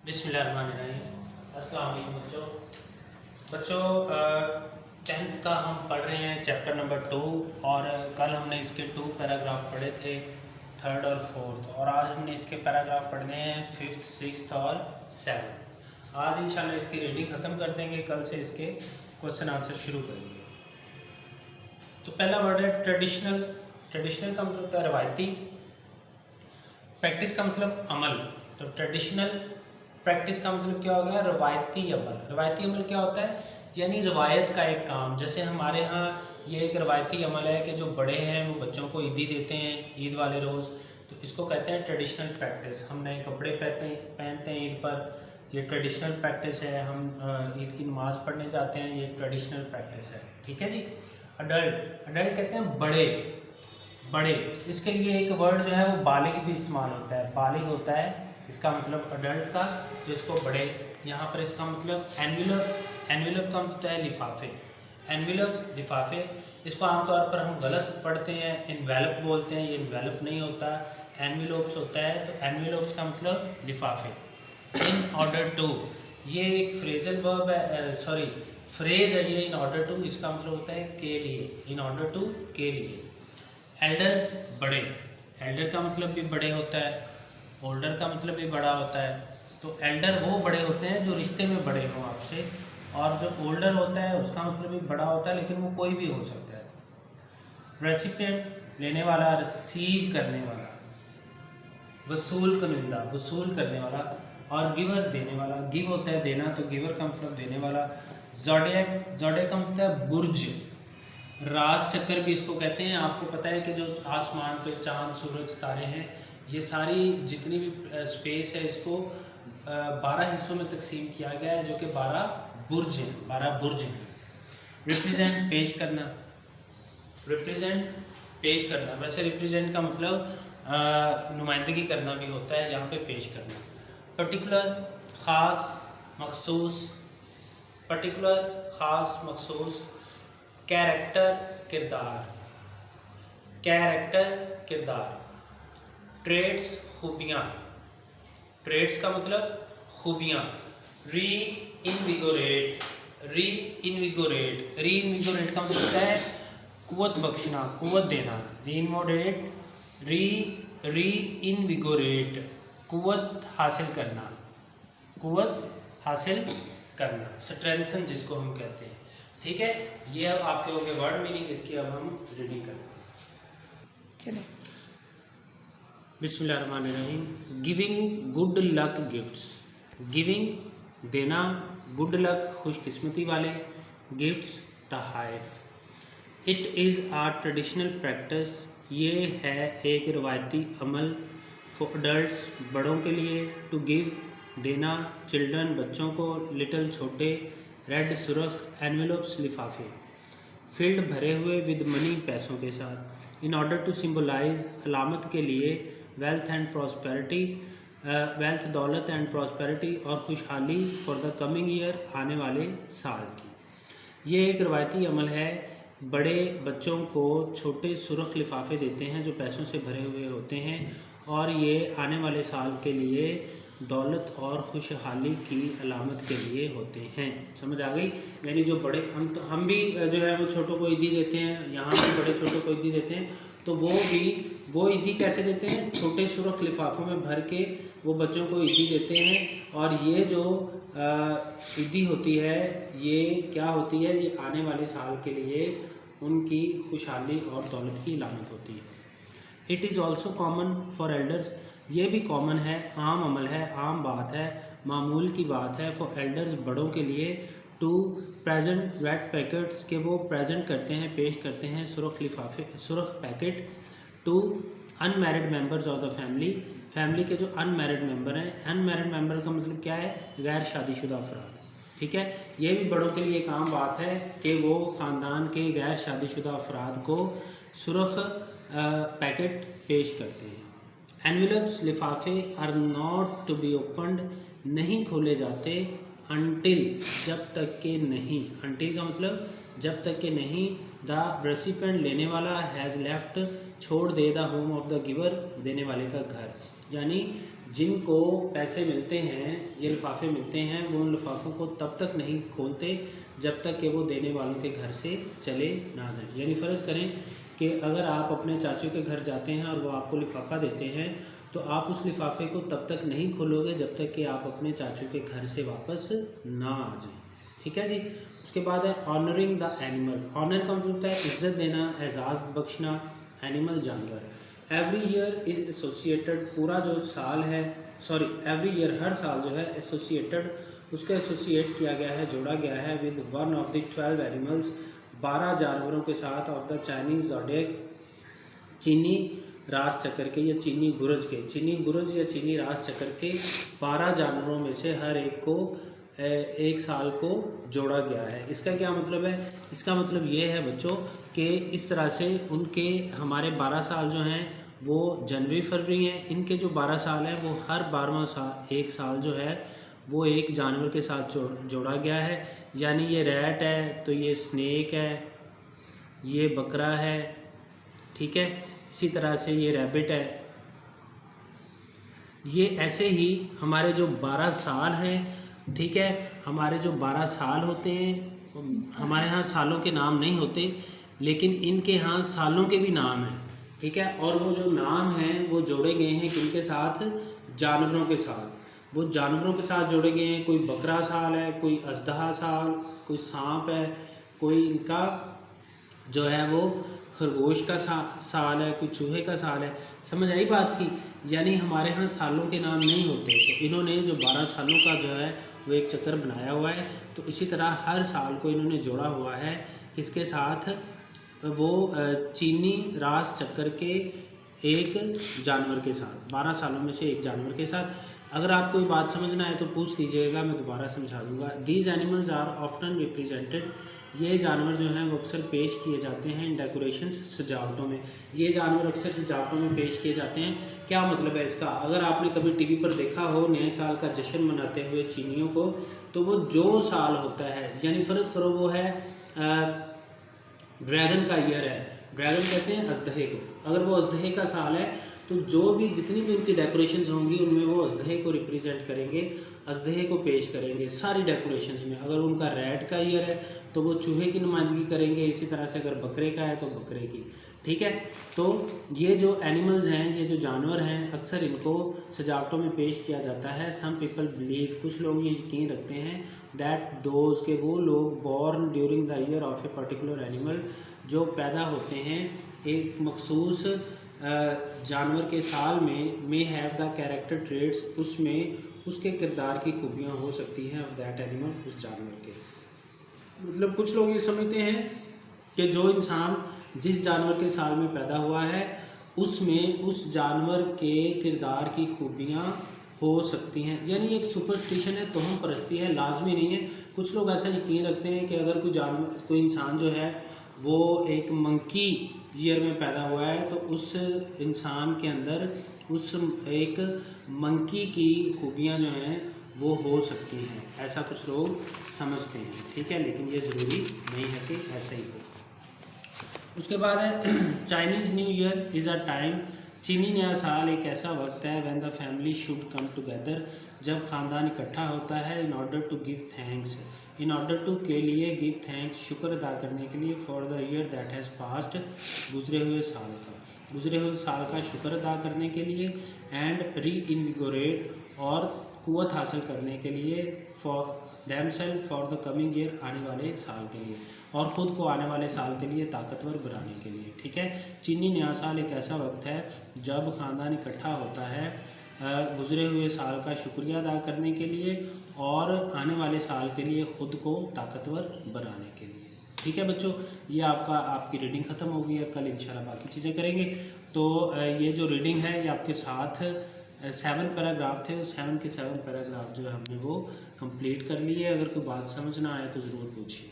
बिस्मिल्लाहिर्रहमानिर्रहीम। अस्सलाम वालेकुम बच्चों 10th का हम पढ़ रहे हैं चैप्टर नंबर 2 और कल हमने इसके 2 पैराग्राफ पढ़े थे, 3rd और 4th, और आज हमने इसके पैराग्राफ पढ़ने हैं 5th, 6th और 7th। आज इंशाल्लाह इसकी रीडिंग ख़त्म कर देंगे, कल से इसके क्वेश्चन आंसर शुरू करेंगे। तो पहला वर्ड है ट्रेडिशनल। ट्रेडिशनल का मतलब है रवायती, प्रैक्टिस का मतलब अमल। तो ट्रेडिशनल प्रैक्टिस का मतलब क्या हो गया? रवायती अमल। रवायती अमल क्या होता है? यानी रवायत का एक काम। जैसे हमारे यहाँ ये एक रवायती अमल है कि जो बड़े हैं वो बच्चों को ईदी देते हैं ईद वाले रोज़, तो इसको कहते हैं ट्रेडिशनल प्रैक्टिस। हम नए कपड़े पहनते हैं ईद पर, ये ट्रेडिशनल प्रैक्टिस है। हम ईद की नमाज़ पढ़ने जाते हैं, ये ट्रेडिशनल प्रैक्टिस है। ठीक है जी। अडल्ट, अडल्ट कहते हैं बड़े बड़े। इसके लिए एक वर्ड जो है वो बालिग भी इस्तेमाल होता है। बालिग होता है इसका मतलब अडल्ट का, जिसको बड़े। यहाँ पर इसका मतलब एनवेलप। एनवेलप का मतलब है लिफाफे। एनवेलप लिफाफे। इसको आमतौर पर हम गलत पढ़ते हैं, इनवेलप बोलते हैं। ये इनवेलप नहीं होता, एनवेलप्स होता है। तो एनवेलप्स का मतलब लिफाफे। इन ऑर्डर टू, ये एक फ्रेजल वर्ब है, सॉरी फ्रेज है ये। इन ऑर्डर टू इसका मतलब होता है के लिए। इन ऑर्डर टू के लिए। एल्डर्स बड़े। एल्डर का मतलब भी बड़े होता है, ओल्डर का मतलब भी बड़ा होता है। तो एल्डर वो बड़े होते हैं जो रिश्ते में बड़े हों आपसे, और जो ओल्डर होता है उसका मतलब भी बड़ा होता है, लेकिन वो कोई भी हो सकता है। रेसिपिएंट लेने वाला, रिसीव करने वाला। वसूल कनिंदा, वसूल करने वाला। और गिवर देने वाला। गिव होता है देना, तो गिवर का मतलब देने वाला। ज़ोडिएक, ज़ोडिएक का मतलब है बुर्ज। राज चक्कर भी इसको कहते हैं। आपको पता है कि जो आसमान पे चांद, सूरज, तारे हैं, ये सारी जितनी भी स्पेस है इसको 12 हिस्सों में तकसीम किया गया है, जो कि 12 बुर्ज हैं। 12 बुर्ज हैं। रिप्रेजेंट पेश करना। रिप्रेजेंट पेश करना। वैसे रिप्रेजेंट का मतलब नुमाइंदगी करना भी होता है, यहाँ पे पेश करना। पर्टिकुलर, ख़ास, मखसूस। पर्टिकुलर, ख़ास, मखसूस। कैरेक्टर, किरदार। कैरेक्टर, किरदार। ट्रेड्स, खूबियाँ। ट्रेड्स का मतलब खूबियाँ। री इनविगोरेट। री इनविगोरेट। री इनविगोरेट का मतलब होता है कुव्वत बख्शना, कुव्वत देना। री इनविगोरेट, री इनविगोरेट, कुव्वत हासिल करना, कुव्वत हासिल करना। स्ट्रेंथन जिसको हम कहते हैं। ठीक है, ये अब आपके हो गए वर्ड मीनिंग। इसकी अब हम रीडिंग करें। चलो, बिस्मिल्लाहिर्रहमानिर्रहीम। Giving good luck gifts. Giving देना, गुड लक खुशकिस्मती वाले, गिफ्ट्स तोहफ़े। It is a traditional practice, ये है एक रवायती अमल। फॉर अडल्ट्स बड़ों के लिए। टू गिव देना, चिल्ड्रन बच्चों को, लिटिल छोटे, रेड सुरख, एनवेलप्स लिफाफे। फील्ड भरे हुए, विद मनी पैसों के साथ। इन ऑर्डर टू सिम्बलाइज अलामत के लिए, वेल्थ एंड प्रॉस्पेरिटी, वेल्थ दौलत एंड प्रॉस्पेरिटी और खुशहाली, फॉर द कमिंग ईयर आने वाले साल की। ये एक रवायती अमल है। बड़े बच्चों को छोटे सुरख लिफाफे देते हैं जो पैसों से भरे हुए होते हैं, और ये आने वाले साल के लिए दौलत और खुशहाली की अलामत के लिए होते हैं। समझ आ गई? यानी जो बड़े, हम भी जो है वो छोटों को ईदी देते हैं, यहाँ भी बड़े छोटों को ईदी देते हैं। तो वो ईदी कैसे देते हैं? छोटे सुरख लिफाफों में भर के वो बच्चों को ईदी देते हैं। और ये जो ईदी होती है ये क्या होती है? ये आने वाले साल के लिए उनकी खुशहाली और दौलत की अलामत होती है। It is also common for elders, ये भी कॉमन है, आम अमल है, आम बात है, मामूल की बात है। फॉर एल्डर्स बड़ों के लिए। टू प्रेजेंट वेट पैकेट्स, के वो प्रेजेंट करते हैं, पेश करते हैं सुरख लिफाफे, सुरख packet. To unmarried members of the family, family के जो अनमैरिड मेंबर हैं। अनमैरिड मेंबर का मतलब क्या है? गैर शादीशुदा अफराद। ठीक है, ये भी बड़ों के लिए एक आम बात है कि वो ख़ानदान के गैर शादीशुदा अफराद को सुरख पैकेट पेश करते हैं। एनवेलप्स लिफाफे are not to be opened, नहीं खोले जाते। अनटिल, जब तक के नहीं। अनटिल का मतलब जब तक के नहीं। द रेसिपिएंट लेने वाला हैज़ लेफ्ट, छोड़ दे the home of the giver, देने वाले का घर। यानी जिनको पैसे मिलते हैं, ये लिफाफे मिलते हैं, वो उन लिफाफों को तब तक नहीं खोलते जब तक कि वो देने वालों के घर से चले ना जाए। यानी फ़र्ज़ करें कि अगर आप अपने चाचू के घर जाते हैं और वो आपको लिफाफा देते हैं तो आप उस लिफाफे को तब तक नहीं खोलोगे जब तक कि आप अपने चाचू के घर से वापस ना आ जाएं। ठीक है जी। उसके बाद है ऑनरिंग द एनिमल। ऑनर का मतलब होता है इज्जत देना, एजाज़ बख्शना एनिमल जानवर। एवरी ईयर इज़ एसोसिएटेड, पूरा जो साल है, सॉरी एवरी ईयर हर साल जो है एसोसिएटेड, उसको एसोसिएट किया गया है, जोड़ा गया है with one of the 12 animals, 12 जानवरों के साथ ऑफ द चाइनीज़ ज़ोडिएक, चीनी रास चक्र के या चीनी बुर्ज के, चीनी बुर्ज या चीनी रास चक्र के 12 जानवरों में से हर एक को एक साल को जोड़ा गया है। इसका क्या मतलब है? इसका मतलब ये है बच्चों कि इस तरह से उनके हमारे 12 साल जो हैं वो जनवरी फरवरी हैं, इनके जो 12 साल हैं वो हर 12वां साल एक साल जो है वो एक जानवर के साथ जोड़ा गया है। यानी ये रैट है तो ये स्नेक है, ये बकरा है, ठीक है, इसी तरह से ये रैबिट है। ये ऐसे ही हमारे जो 12 साल हैं, ठीक है, हमारे जो 12 साल होते हैं, हमारे यहाँ सालों के नाम नहीं होते लेकिन इनके यहाँ सालों के भी नाम हैं, ठीक है। और वो जो नाम हैं वो जोड़े गए हैं किनके साथ? जानवरों के साथ। वो जानवरों के साथ जोड़े गए हैं, कोई बकरा साल है, कोई अजदहा साल, कोई सांप है, कोई इनका जो है वो खरगोश का साल है, कोई चूहे का साल है। समझ आई बात की? यानी हमारे यहाँ सालों के नाम नहीं होते, तो इन्होंने जो 12 सालों का जो है वो एक चक्कर बनाया हुआ है। तो इसी तरह हर साल को इन्होंने जोड़ा हुआ है किसके साथ? वो चीनी रास चक्कर के एक जानवर के साथ, 12 सालों में से एक जानवर के साथ। अगर आपको कोई बात समझना है तो पूछ लीजिएगा, मैं दोबारा समझा दूंगा। These animals are often represented, ये जानवर जो हैं वो अक्सर पेश किए जाते हैं इन डेकोरेशंस, सजावटों में। ये जानवर अक्सर सजावटों में पेश किए जाते हैं। क्या मतलब है इसका? अगर आपने कभी टीवी पर देखा हो नए साल का जश्न मनाते हुए चीनियों को, तो वो जो साल होता है, यानी फ़र्ज़ करो वो है ड्रैगन का ईयर है, ड्रैगन कहते हैं अजदहे को। अगर वो अजदहे का साल है तो जो भी जितनी भी उनकी डेकोरेशंस होंगी उनमें वो अजदहे को रिप्रेजेंट करेंगे, अजदहे को पेश करेंगे सारी डेकोरेशंस में। अगर उनका रैट का ईयर है तो वो चूहे की नुमाइंदगी करेंगे, इसी तरह से अगर बकरे का है तो बकरे की, ठीक है। तो ये जो एनिमल्स हैं, ये जो जानवर हैं, अक्सर इनको सजावटों में पेश किया जाता है। सम पीपल बिलीव, कुछ लोग ये यकीन रखते हैं, दैट दोज के वो लोग born during the year of a particular animal, जो पैदा होते हैं एक मखसूस जानवर के साल में, may have the character traits, उसमें उसके किरदार की खूबियाँ हो सकती हैं ऑफ दैट एनिमल, उस जानवर के। मतलब कुछ लोग ये समझते हैं कि जो इंसान जिस जानवर के साल में पैदा हुआ है उसमें उस जानवर के किरदार की खूबियाँ हो सकती हैं। यानी एक सुपरस्टिशन है, तोहम परस्ती है, लाजमी नहीं है। कुछ लोग ऐसा यकीन रखते हैं कि अगर कोई इंसान जो है वो एक मंकी ईयर में पैदा हुआ है तो उस इंसान के अंदर उस एक मंकी की खूबियाँ जो हैं वो हो सकती हैं, ऐसा कुछ लोग समझते हैं, ठीक है। लेकिन ये ज़रूरी नहीं है कि ऐसा ही हो। उसके बाद है Chinese new year is a time, चीनी नया साल एक ऐसा वक्त है when the family should come together, जब ख़ानदान इकट्ठा होता है, in order to give thanks, in order to के लिए, गिव थैंक्स शुक्र अदा करने के लिए, for the year that has passed गुजरे हुए साल का शुक्र अदा करने के लिए, एंड री इनविगोरेट और कुव्वत हासिल करने के लिए, for themselves for the coming year आने वाले साल के लिए, और ख़ुद को आने वाले साल के लिए ताकतवर बनाने के लिए, ठीक है। चीनी नया साल एक ऐसा वक्त है जब ख़ानदान इकट्ठा होता है गुजरे हुए साल का शुक्रिया अदा करने के लिए और आने वाले साल के लिए ख़ुद को ताकतवर बनाने के लिए, ठीक है बच्चों। ये आपकी रीडिंग ख़त्म हो गई है, कल इंशाल्लाह बाकी चीज़ें करेंगे। तो ये जो रीडिंग है ये आपके साथ 7 पैराग्राफ थे, 7 के 7 पैराग्राफ जो है हमने वो कंप्लीट कर लिए। अगर कोई बात समझ ना आए तो ज़रूर पूछिए।